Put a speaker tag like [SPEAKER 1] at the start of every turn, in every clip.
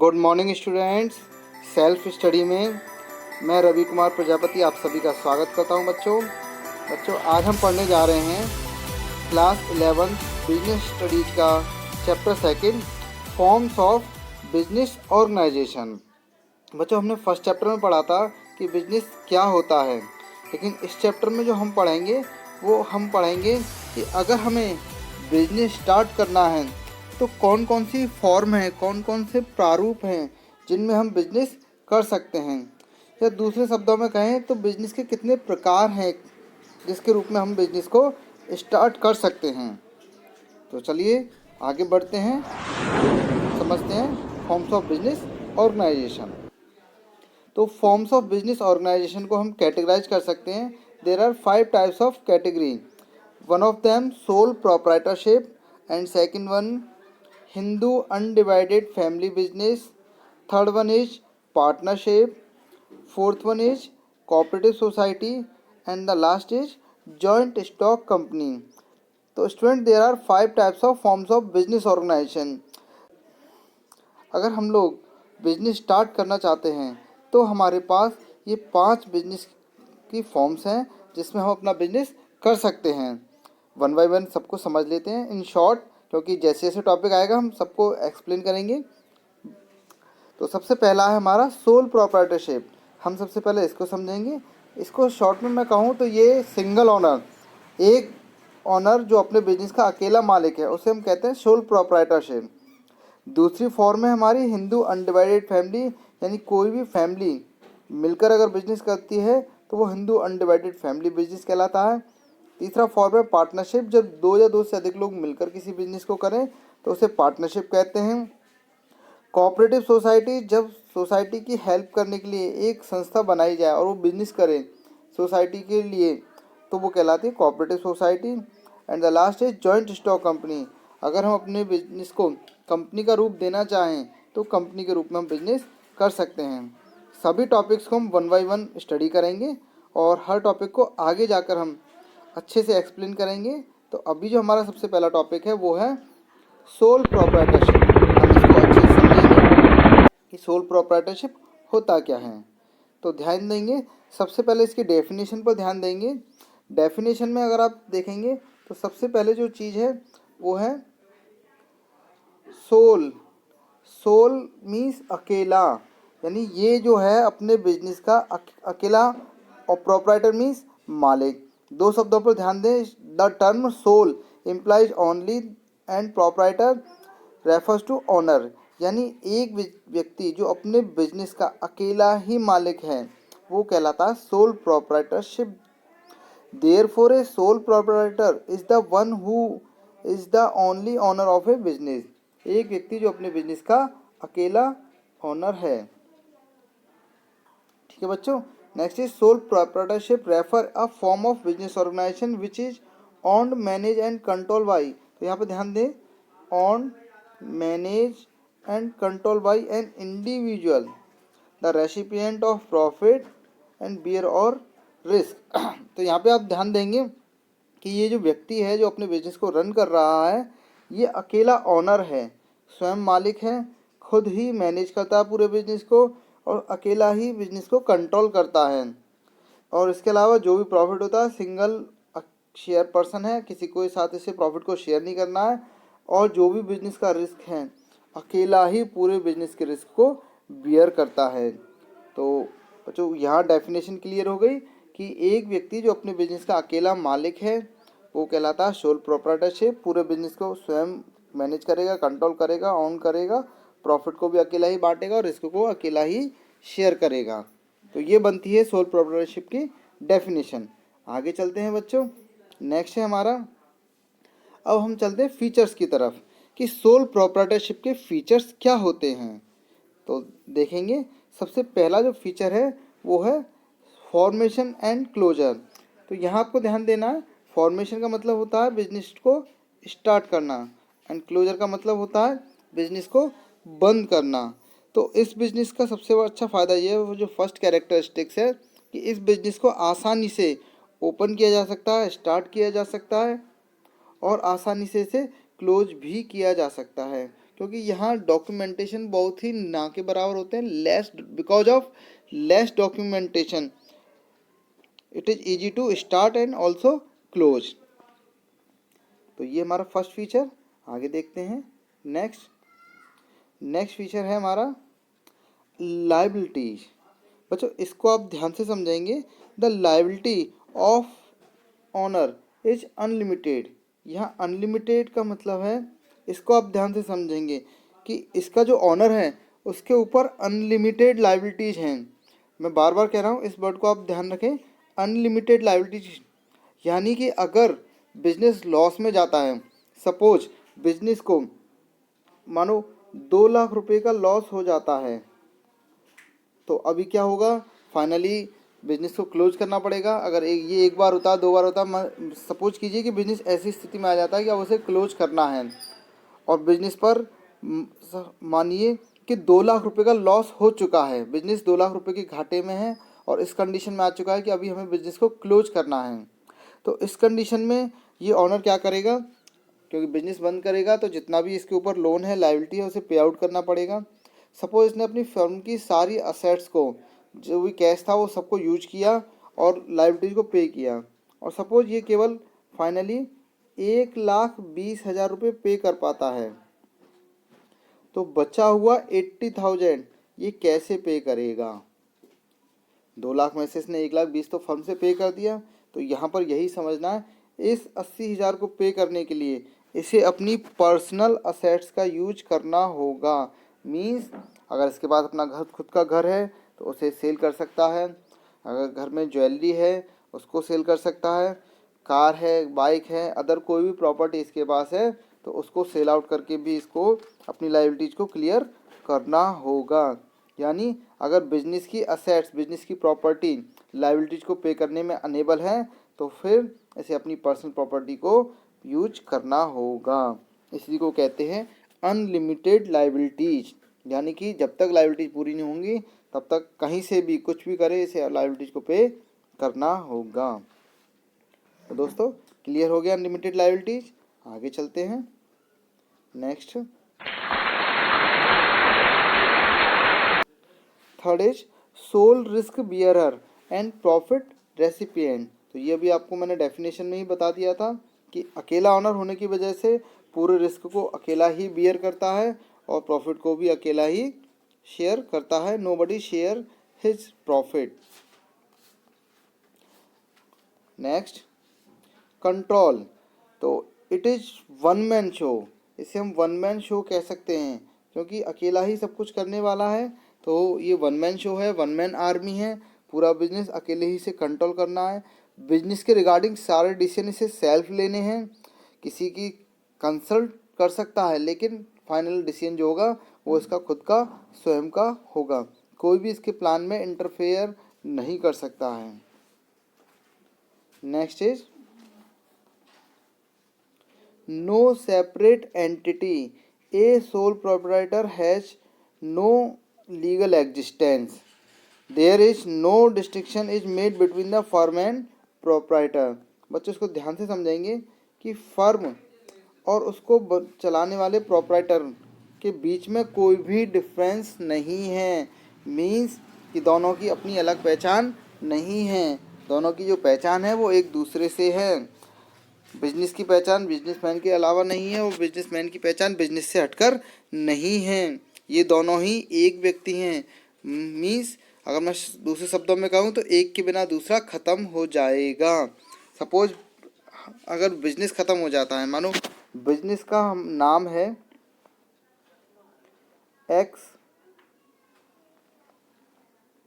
[SPEAKER 1] Good morning students. Self study में मैं रवि कुमार प्रजापति आप सभी का स्वागत करता हूं। बच्चों आज हम पढ़ने जा रहे हैं क्लास 11 बिजनेस स्टडीज का chapter second, forms of business organisation. बच्चों हमने फर्स्ट चैप्टर में पढ़ा था कि बिजनेस क्या होता है, लेकिन इस चैप्टर में जो हम पढ़ेंगे वो हम पढ़ेंगे कि अगर हमें बिजनेस स्टार्ट करना है तो कौन कौन सी फॉर्म है, कौन कौन से प्रारूप हैं जिनमें हम बिजनेस कर सकते हैं, या दूसरे शब्दों में कहें तो बिजनेस के कितने प्रकार हैं जिसके रूप में हम बिजनेस को स्टार्ट कर सकते हैं। तो चलिए आगे बढ़ते हैं, समझते हैं फॉर्म्स ऑफ बिजनेस ऑर्गेनाइजेशन। तो फॉर्म्स ऑफ बिजनेस ऑर्गेनाइजेशन को हम कैटेगराइज कर सकते हैं। There are 5 types of category. One of them sole proprietorship and second one Hindu undivided family business, third one is partnership, fourth one is cooperative society and the last is joint stock company. तो student there are 5 types of forms of business organisation. अगर हम लोग business start करना चाहते हैं तो हमारे पास ये 5 बिजनेस की फॉर्म्स हैं जिसमें हम अपना बिजनेस कर सकते हैं। वन बाय वन सबको समझ लेते हैं इन शॉर्ट, क्योंकि जैसे जैसे टॉपिक आएगा हम सबको एक्सप्लेन करेंगे। तो सबसे पहला है हमारा सोल प्रोप्राइटरशिप। हम सबसे पहले इसको समझेंगे। इसको शॉर्ट में मैं कहूँ तो ये सिंगल ऑनर, एक ऑनर जो अपने बिजनेस का अकेला मालिक है, उसे हम कहते हैं सोल प्रोप्राइटरशिप। दूसरी फॉर्म है हमारी हिंदू अनडिवाइडेड फैमिली, यानी कोई भी फैमिली मिलकर अगर बिजनेस करती है तो वो हिंदू अनडिवाइडेड फैमिली बिजनेस कहलाता है। तीसरा फॉर्म है पार्टनरशिप, जब 2 या 2 से अधिक लोग मिलकर किसी बिजनेस को करें तो उसे पार्टनरशिप कहते हैं। कोऑपरेटिव सोसाइटी, जब सोसाइटी की हेल्प करने के लिए एक संस्था बनाई जाए और वो बिजनेस करे सोसाइटी के लिए तो वो कहलाती है cooperative society. And the last is joint stock company. अगर हम अपने बिजनेस को कंपनी का रूप देना चाहें तो कंपनी के रूप में हम बिजनेस कर सकते हैं। सभी टॉपिक्स को हम वन बाय वन स्टडी करेंगे और हर टॉपिक को आगे जाकर हम अच्छे से एक्सप्लेन करेंगे। तो अभी जो हमारा सबसे पहला टॉपिक है वो है सोल प्रोप्राइटरशिप। हम इसको अच्छे से समझेंगे कि सोल प्रोप्राइटरशिप होता क्या है। तो ध्यान देंगे, सबसे पहले इसकी डेफिनेशन पर ध्यान देंगे। डेफिनेशन में अगर आप देखेंगे तो सबसे पहले जो चीज़ है वो है सोल। सोल मीन्स अकेला, यानी ये जो है अपने बिजनेस का अकेला, और प्रोप्राइटर मीन्स मालिक। 2 शब्दों पर ध्यान दें। The term sole implies only and proprietor refers to owner, यानी एक व्यक्ति जो अपने बिजनेस का अकेला ही मालिक है वो कहलाता है sole proprietorship. Therefore A sole proprietor is the one who is the only owner of A business. एक व्यक्ति जो अपने बिजनेस का अकेला ओनर है। ठीक है बच्चों। Next is sole proprietorship refer a form of business organisation which is owned manage and control by. तो यहाँ पे ध्यान दें, owned manage and control by an individual the recipient of profit and bear और रिस्क। तो यहाँ पे आप ध्यान देंगे कि ये जो व्यक्ति है जो अपने बिजनेस को रन कर रहा है ये अकेला ऑनर है, स्वयं मालिक है, खुद ही मैनेज करता है पूरे बिजनेस को और अकेला ही बिजनेस को कंट्रोल करता है। और इसके अलावा जो भी प्रॉफिट होता है सिंगल शेयर पर्सन है, किसी को साथ इससे प्रॉफिट को शेयर नहीं करना है। और जो भी बिजनेस का रिस्क है अकेला ही पूरे बिजनेस के रिस्क को बियर करता है। तो बच्चों यहाँ डेफिनेशन क्लियर हो गई कि एक व्यक्ति जो अपने बिजनेस का अकेला मालिक है वो कहलाता है सोल प्रोप्राइटरशिप। पूरे बिजनेस को स्वयं मैनेज करेगा, कंट्रोल करेगा, ऑन करेगा, प्रॉफिट को भी अकेला ही बांटेगा और रिस्क को अकेला ही शेयर करेगा। तो ये बनती है सोल प्रोप्राइटरशिप की डेफिनेशन। आगे चलते हैं बच्चों। नेक्स्ट है हमारा, अब हम चलते हैं फीचर्स की तरफ कि सोल प्रोप्राइटरशिप के फीचर्स क्या होते हैं। तो देखेंगे सबसे पहला जो फीचर है वो है फॉर्मेशन एंड क्लोजर। तो यहाँ आपको ध्यान देना है, फॉर्मेशन का मतलब होता है बिजनेस को स्टार्ट करना एंड क्लोजर का मतलब होता है बिजनेस को बंद करना। तो इस बिजनेस का सबसे अच्छा फ़ायदा ये है, वो जो फर्स्ट कैरेक्टरिस्टिक्स है कि इस बिजनेस को आसानी से ओपन किया जा सकता है, स्टार्ट किया जा सकता है और आसानी से इसे क्लोज भी किया जा सकता है, क्योंकि यहाँ डॉक्यूमेंटेशन बहुत ही ना के बराबर होते हैं। Less, because of less documentation it is easy to start and also close. तो ये हमारा फर्स्ट फीचर। आगे देखते हैं नेक्स्ट फीचर है हमारा लाइबिलिटीज। बच्चों इसको आप ध्यान से समझेंगे। The liability of owner is unlimited. यहाँ अनलिमिटेड का मतलब है, इसको आप ध्यान से समझेंगे कि इसका जो ऑनर है उसके ऊपर अनलिमिटेड लाइबिलिटीज हैं। मैं बार बार कह रहा हूँ, इस वर्ड को आप ध्यान रखें, अनलिमिटेड लाइबिलिटीज। यानी कि अगर बिजनेस लॉस में जाता है, सपोज बिजनेस को मानो 2 लाख रुपए का लॉस हो जाता है, तो अभी क्या होगा, फाइनली बिजनेस को क्लोज करना पड़ेगा। अगर ये एक बार होता, 2 बार होता, सपोज कीजिए कि बिजनेस ऐसी स्थिति में आ जाता है कि अब उसे क्लोज करना है और बिजनेस पर मानिए कि 2 लाख रुपए का लॉस हो चुका है, बिजनेस 2 लाख रुपए के घाटे में है और इस कंडीशन में आ चुका है कि अभी हमें बिजनेस को क्लोज करना है। तो इस कंडीशन में ये ऑनर क्या करेगा, क्योंकि बिजनेस बंद करेगा तो जितना भी इसके ऊपर लोन है, लायबिलिटी है, उसे पे आउट करना पड़ेगा। सपोज इसने अपनी फर्म की सारी असेट्स को, जो भी कैश था वो सबको यूज किया और लायबिलिटीज को पे किया, और सपोज ये केवल फाइनली 1,20,000 रुपये पे कर पाता है, तो बचा हुआ 80,000 ये कैसे पे करेगा। 2 लाख में से इसने 1,20,000 तो फर्म से पे कर दिया। तो यहाँ पर यही समझना है, इस 80,000 को पे करने के लिए इसे अपनी पर्सनल असेट्स का यूज करना होगा। मीन्स अगर इसके पास अपना घर, खुद का घर है तो उसे सेल कर सकता है, अगर घर में ज्वेलरी है उसको सेल कर सकता है, कार है, बाइक है, अदर कोई भी प्रॉपर्टी इसके पास है तो उसको सेल आउट करके भी इसको अपनी लायबिलिटीज को क्लियर करना होगा। यानी अगर बिजनेस की असेट्स, बिजनेस की प्रॉपर्टी लायबिलिटीज को पे करने में अनेबल है तो फिर इसे अपनी पर्सनल प्रॉपर्टी को यूज करना होगा। इसी को कहते हैं अनलिमिटेड लायबिलिटीज। यानी कि जब तक लायबिलिटीज पूरी नहीं होंगी तब तक कहीं से भी कुछ भी करे इसे लायबिलिटीज को पे करना होगा। तो दोस्तों क्लियर हो गया अनलिमिटेड लायबिलिटीज। आगे चलते हैं next. Third is sole risk bearer and profit recipient. तो ये भी आपको मैंने डेफिनेशन में ही बता दिया था कि अकेला ऑनर होने की वजह से पूरे रिस्क को अकेला ही बियर करता है और प्रॉफिट को भी अकेला ही शेयर करता है। Nobody share his profit. Next control. तो it is one man show. इसे हम वन मैन शो कह सकते हैं क्योंकि अकेला ही सब कुछ करने वाला है। तो ये वन मैन शो है, वन मैन आर्मी है, पूरा बिजनेस अकेले ही से कंट्रोल करना है। बिजनेस के रिगार्डिंग सारे डिसीजन इसे सेल्फ लेने हैं, किसी की कंसल्ट कर सकता है लेकिन फाइनल डिसीजन जो होगा वो इसका खुद का स्वयं का होगा। कोई भी इसके प्लान में इंटरफेयर नहीं कर सकता है। Next is no separate entity, a sole proprietor has no legal existence, there is no distinction is made between the firm and proprietor. बच्चों इसको ध्यान से समझेंगे कि फर्म और उसको चलाने वाले प्रोप्राइटर के बीच में कोई भी डिफरेंस नहीं है। मीन्स कि दोनों की अपनी अलग पहचान नहीं है, दोनों की जो पहचान है वो एक दूसरे से है। बिजनेस की पहचान बिजनेसमैन के अलावा नहीं है और बिजनेसमैन की पहचान बिजनेस से हटकर नहीं है। ये दोनों ही एक व्यक्ति हैं। मीन्स अगर मैं दूसरे शब्दों में कहूँ तो एक के बिना दूसरा ख़त्म हो जाएगा। सपोज अगर बिजनेस ख़त्म हो जाता है, मानो बिजनेस का हम नाम है एक्स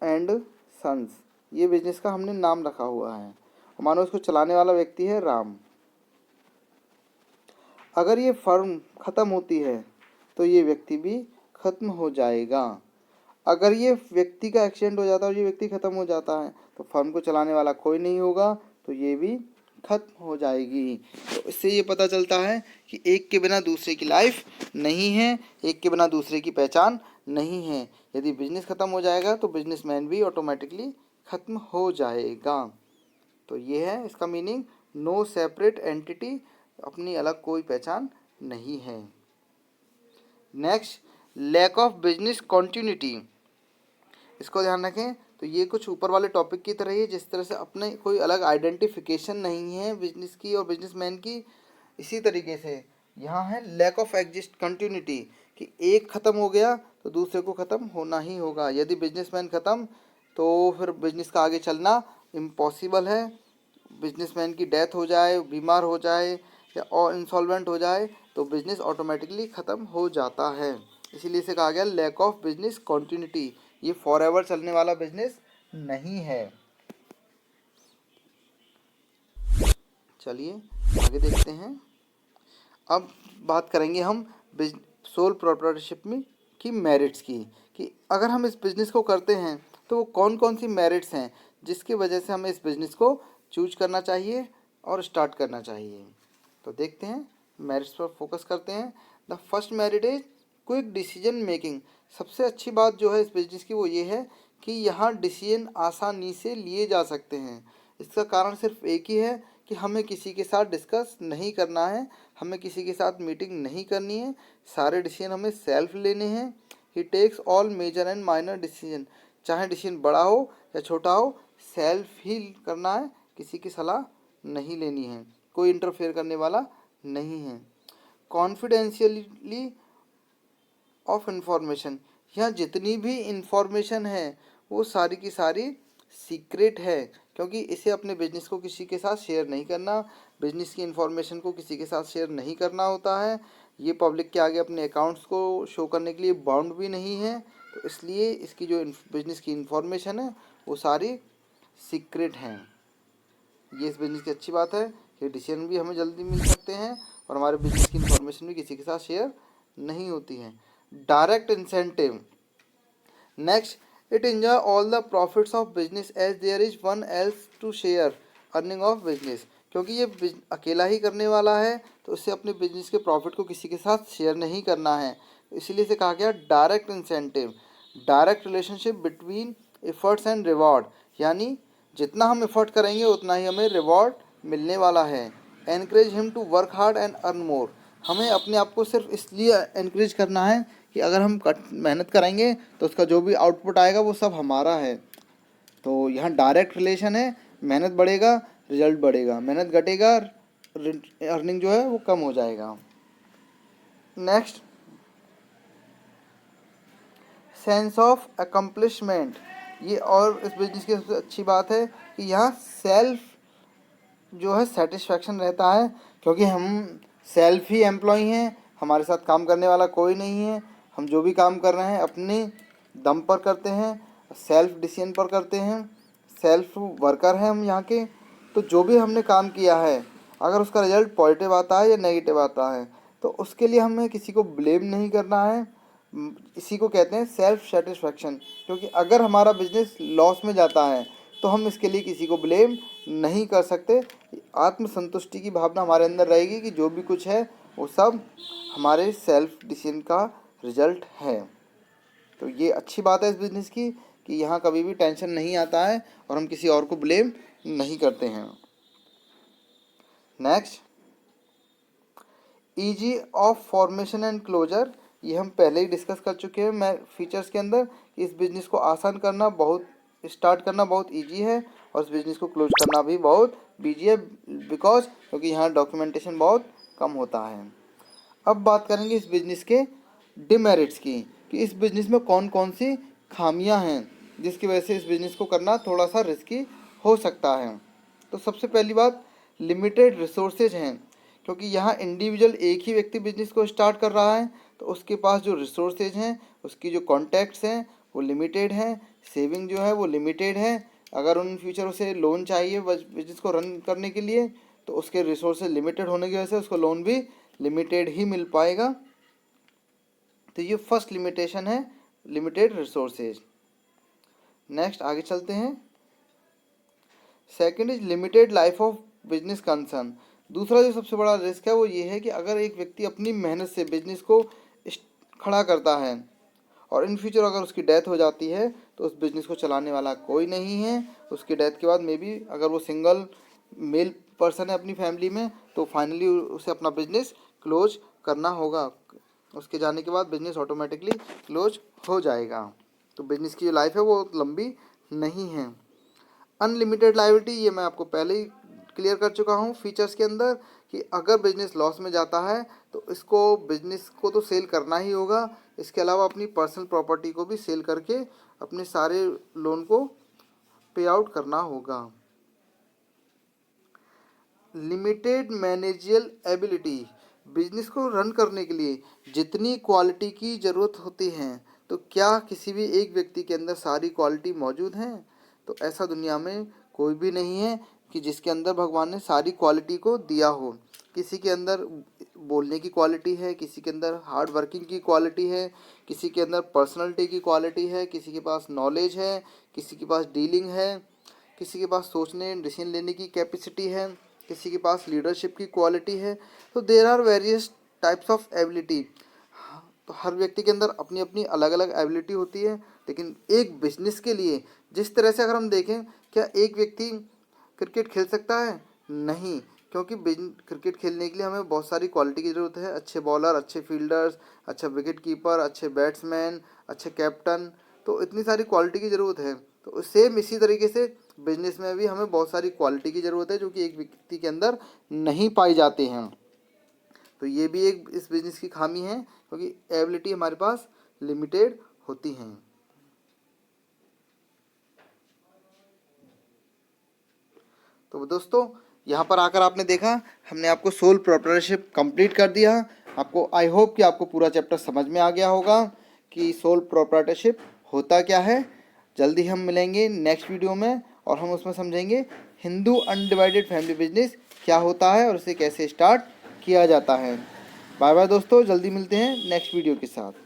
[SPEAKER 1] एंड सन्स, ये बिजनेस का हमने नाम रखा हुआ है और मानो उसको चलाने वाला व्यक्ति है राम। अगर ये फर्म ख़त्म होती है तो ये व्यक्ति भी ख़त्म हो जाएगा। अगर ये व्यक्ति का एक्सीडेंट हो जाता है और ये व्यक्ति ख़त्म हो जाता है तो फर्म को चलाने वाला कोई नहीं होगा, तो ये भी खत्म हो जाएगी। तो इससे ये पता चलता है कि एक के बिना दूसरे की लाइफ नहीं है, एक के बिना दूसरे की पहचान नहीं है। यदि बिजनेस ख़त्म हो जाएगा तो बिजनेसमैन भी ऑटोमेटिकली ख़त्म हो जाएगा। तो ये है इसका मीनिंग, नो सेपरेट एंटिटी, अपनी अलग कोई पहचान नहीं है। Next, lack of business continuity, इसको ध्यान रखें। तो ये कुछ ऊपर वाले टॉपिक की तरह ही है, जिस तरह से अपने कोई अलग आइडेंटिफिकेशन नहीं है बिजनेस की और बिजनेसमैन की, इसी तरीके से यहाँ है लैक ऑफ एग्जिस्ट कंटिन्यूटी, कि एक ख़त्म हो गया तो दूसरे को ख़त्म होना ही होगा। यदि बिजनेसमैन ख़त्म तो फिर बिजनेस का आगे चलना इम्पॉसिबल है। बिजनेसमैन की डेथ हो जाए, बीमार हो जाए या और इंसॉल्वेंट हो जाए तो बिजनेस ऑटोमेटिकली ख़त्म हो जाता है। इसीलिए इसे कहा गया लैक ऑफ बिजनेस कॉन्टिन्यूटी। ये फॉर एवर चलने वाला बिजनेस नहीं है। चलिए आगे देखते हैं। अब बात करेंगे हम सोल प्रोप्राइटरशिप में की मेरिट्स की, कि अगर हम इस बिज़नेस को करते हैं तो वो कौन कौन सी मेरिट्स हैं जिसकी वजह से हमें इस बिज़नेस को चूज करना चाहिए और स्टार्ट करना चाहिए। तो देखते हैं, मेरिट्स पर फोकस करते हैं। The first merit is quick decision making. सबसे अच्छी बात जो है इस बिज़नेस की वो ये है कि यहाँ डिसीजन आसानी से लिए जा सकते हैं। इसका कारण सिर्फ एक ही है कि हमें किसी के साथ डिस्कस नहीं करना है, हमें किसी के साथ मीटिंग नहीं करनी है, सारे डिसीजन हमें सेल्फ लेने हैं। He takes all major and minor decision, चाहे डिसीजन बड़ा हो या छोटा हो, सेल्फ ही करना है, किसी की सलाह नहीं लेनी है, कोई इंटरफेयर करने वाला नहीं है। कॉन्फिडेंशियली ऑफ इंफॉर्मेशन, यहाँ जितनी भी इंफॉर्मेशन है वो सारी की सारी सीक्रेट है, क्योंकि इसे अपने बिजनेस को किसी के साथ शेयर नहीं करना, बिजनेस की इंफॉर्मेशन को किसी के साथ शेयर नहीं करना होता है। ये पब्लिक के आगे अपने अकाउंट्स को शो करने के लिए बाउंड भी नहीं है, तो इसलिए इसकी जो बिजनेस की इंफॉर्मेशन है वो सारी सीक्रेट हैं। ये इस बिजनेस की अच्छी बात है कि डिसीजन भी हमें जल्दी मिल सकते हैं और हमारे बिजनेस की इंफॉर्मेशन भी किसी के साथ शेयर नहीं होती है। Direct incentive, next, it enjoy all the profits of business as there is one else to share earning of business, क्योंकि ये अकेला ही करने वाला है तो इससे अपने बिजनेस के प्रॉफिट को किसी के साथ शेयर नहीं करना है, इसीलिए इसे कहा गया direct incentive. Direct relationship between efforts and reward, यानी जितना हम एफर्ट करेंगे उतना ही हमें रिवॉर्ड मिलने वाला है। Encourage him to work hard and earn more, हमें अपने आप को सिर्फ इसलिए एनकरेज करना है कि अगर हम मेहनत करेंगे तो उसका जो भी आउटपुट आएगा वो सब हमारा है। तो यहाँ डायरेक्ट रिलेशन है, मेहनत बढ़ेगा रिजल्ट बढ़ेगा, मेहनत घटेगा अर्निंग जो है वो कम हो जाएगा। नेक्स्ट, सेंस ऑफ अकम्पलिशमेंट, ये और इस बिजनेस की सबसे अच्छी बात है कि यहाँ सेल्फ जो है सेटिस्फैक्शन रहता है, क्योंकि हम सेल्फ ही एम्प्लॉय हैं, हमारे साथ काम करने वाला कोई नहीं है। हम जो भी काम कर रहे हैं अपने दम पर करते हैं, सेल्फ डिसीजन पर करते हैं, सेल्फ वर्कर हैं हम यहाँ के। तो जो भी हमने काम किया है अगर उसका रिजल्ट पॉजिटिव आता है या नेगेटिव आता है तो उसके लिए हमें किसी को ब्लेम नहीं करना है। इसी को कहते हैं सेल्फ सेटिस्फैक्शन, क्योंकि अगर हमारा बिजनेस लॉस में जाता है तो हम इसके लिए किसी को ब्लेम नहीं कर सकते। आत्मसंतुष्टि की भावना हमारे अंदर रहेगी कि जो भी कुछ है वो सब हमारे सेल्फ डिसीजन का रिजल्ट है। तो ये अच्छी बात है इस बिज़नेस की कि यहाँ कभी भी टेंशन नहीं आता है और हम किसी और को ब्लेम नहीं करते हैं। Next, easy of formation and closure, ये हम पहले ही डिस्कस कर चुके हैं मैं फीचर्स के अंदर। इस बिज़नेस को आसान करना स्टार्ट करना बहुत ईजी है और इस बिज़नेस को क्लोज करना भी बहुत ईजी है, क्योंकि यहाँ डॉक्यूमेंटेशन बहुत कम होता है। अब बात करेंगे इस बिज़नेस के डिमेरिट्स की, कि इस बिज़नेस में कौन कौन सी खामियां हैं जिसकी वजह से इस बिज़नेस को करना थोड़ा सा रिस्की हो सकता है। तो सबसे पहली बात, लिमिटेड रिसोर्सेज हैं, क्योंकि यहाँ इंडिविजुअल एक ही व्यक्ति बिज़नेस को स्टार्ट कर रहा है तो उसके पास जो रिसोर्सेज हैं, उसकी जो कॉन्टैक्ट्स हैं वो लिमिटेड हैं, सेविंग जो है वो लिमिटेड है। अगर उन फ्यूचर उसे लोन चाहिए बिज़नेस को रन करने के लिए तो उसके रिसोर्सेज लिमिटेड होने की वजह से उसको लोन भी लिमिटेड ही मिल पाएगा। तो ये फर्स्ट लिमिटेशन है, लिमिटेड रिसोर्सेज। नेक्स्ट आगे चलते हैं। Second is limited life of business concern. दूसरा जो सबसे बड़ा रिस्क है वो ये है कि अगर एक व्यक्ति अपनी मेहनत से बिजनेस को खड़ा करता है और इन फ्यूचर अगर उसकी डेथ हो जाती है तो उस बिज़नेस को चलाने वाला कोई नहीं है। उसकी डेथ के बाद मे बी अगर वो सिंगल मेल पर्सन है अपनी फैमिली में तो फाइनली उसे अपना बिजनेस क्लोज करना होगा। उसके जाने के बाद बिजनेस ऑटोमेटिकली क्लोज हो जाएगा। तो बिजनेस की जो लाइफ है वो लंबी नहीं है। अनलिमिटेड लायबिलिटी, ये मैं आपको पहले ही क्लियर कर चुका हूँ फीचर्स के अंदर, कि अगर बिजनेस लॉस में जाता है तो इसको बिजनेस को तो सेल करना ही होगा, इसके अलावा अपनी पर्सनल प्रॉपर्टी को भी सेल करके अपने सारे लोन को पे आउट करना होगा। लिमिटेड मैनेजियल एबिलिटी, बिजनेस को रन करने के लिए जितनी क्वालिटी की ज़रूरत होती है, तो क्या किसी भी एक व्यक्ति के अंदर सारी क्वालिटी मौजूद हैं? तो ऐसा दुनिया में कोई भी नहीं है कि जिसके अंदर भगवान ने सारी क्वालिटी को दिया हो। किसी के अंदर बोलने की क्वालिटी है, किसी के अंदर हार्ड वर्किंग की क्वालिटी है, किसी के अंदर पर्सनालिटी की क्वालिटी है, किसी के पास नॉलेज है, किसी के पास डीलिंग है, किसी के पास सोचने डिसीजन लेने की कैपेसिटी है, किसी के पास लीडरशिप की क्वालिटी है। तो there are various types of ability. तो हर व्यक्ति के अंदर अपनी अपनी अलग अलग एबिलिटी होती है। लेकिन एक बिजनेस के लिए जिस तरह से अगर हम देखें, क्या एक व्यक्ति क्रिकेट खेल सकता है? नहीं, क्योंकि क्रिकेट खेलने के लिए हमें बहुत सारी क्वालिटी की ज़रूरत है। अच्छे बॉलर, अच्छे फील्डर्स, अच्छा विकेट कीपर, अच्छे बैट्समैन, अच्छे कैप्टन, तो इतनी सारी क्वालिटी की ज़रूरत है। तो सेम इसी तरीके से बिजनेस में भी हमें बहुत सारी क्वालिटी की ज़रूरत है जो कि एक व्यक्ति के अंदर नहीं पाई जाती हैं। तो ये भी एक इस बिजनेस की खामी है, क्योंकि एबिलिटी हमारे पास लिमिटेड होती हैं। तो दोस्तों, यहाँ पर आकर आपने देखा, हमने आपको सोल प्रोप्राइटरशिप कंप्लीट कर दिया। आपको आई होप कि आपको पूरा चैप्टर समझ में आ गया होगा कि सोल प्रोप्राइटरशिप होता क्या है। जल्दी हम मिलेंगे नेक्स्ट वीडियो में और हम उसमें समझेंगे हिंदू अनडिवाइडेड फैमिली बिजनेस क्या होता है और उसे कैसे स्टार्ट किया जाता है। बाय बाय दोस्तों, जल्दी मिलते हैं नेक्स्ट वीडियो के साथ।